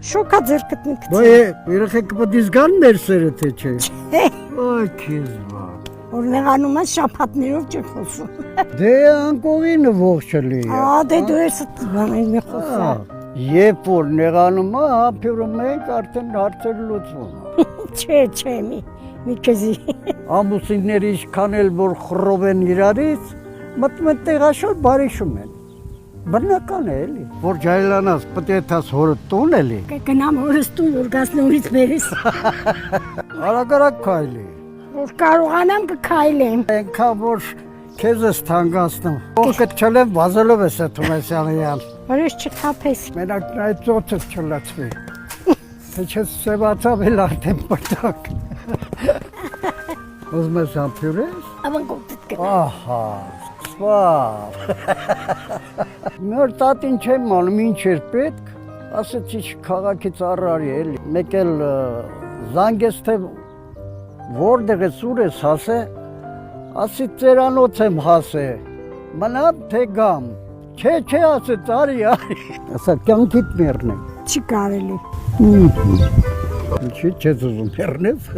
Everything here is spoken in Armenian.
Շոկա ձերքտնի գցի։ Բայ երեխեք պետք զգան մեր սերը թե չէ։ Այ քեզ բա։ Որ նեղանում ես շապատներով չի խոսում։ Դե անկողինը ողջ էլի։ Դե դու ես բաներ մի խոսա։ Երբ որ նեղանում է, հապյուրում ենք արդեն հարցեր լուծվում։ Չէ, մի քեզի։ Ամուսինները ինչքան էլ որ խռով են իրարից, մտնում են տեղաշոր բարիշում են։ Բնական է էլի, որ ջայլանաս պետք է թաս հորդ տուն էլի։ Կգնամ հորս տուն, որ գաս նորից բերես։ Արագ քայլի։ Որ կարողանամ կքայլեմ։ Այնքան որ քեզ ես թանկացնում։ Ողքդ չլեմ վազելով ես Թումեսյանյան։ Որոշ չթափես։ Մենակ այդ ծոցը չլացվի։ Թե չես սևացավ էլ արդեն պտակ։ Ուզում ես ամփյուրես։ Ավանգոտդ կնա։ Ահա, սվավ։ Մեր տատին չեմ անում, ինչ էր պետք, ասեցի քաղաքից առարի էլի։ Մեկ էլ զանգես թե որտեղ ես ուր ես հասե, ասի ծերանոց եմ հասե, մնա թե գամ, չէ ասեց արի, ասա կյանքիդ մերն եմ։ Չի կարելի։ Ինչի չես ուզում մերնես։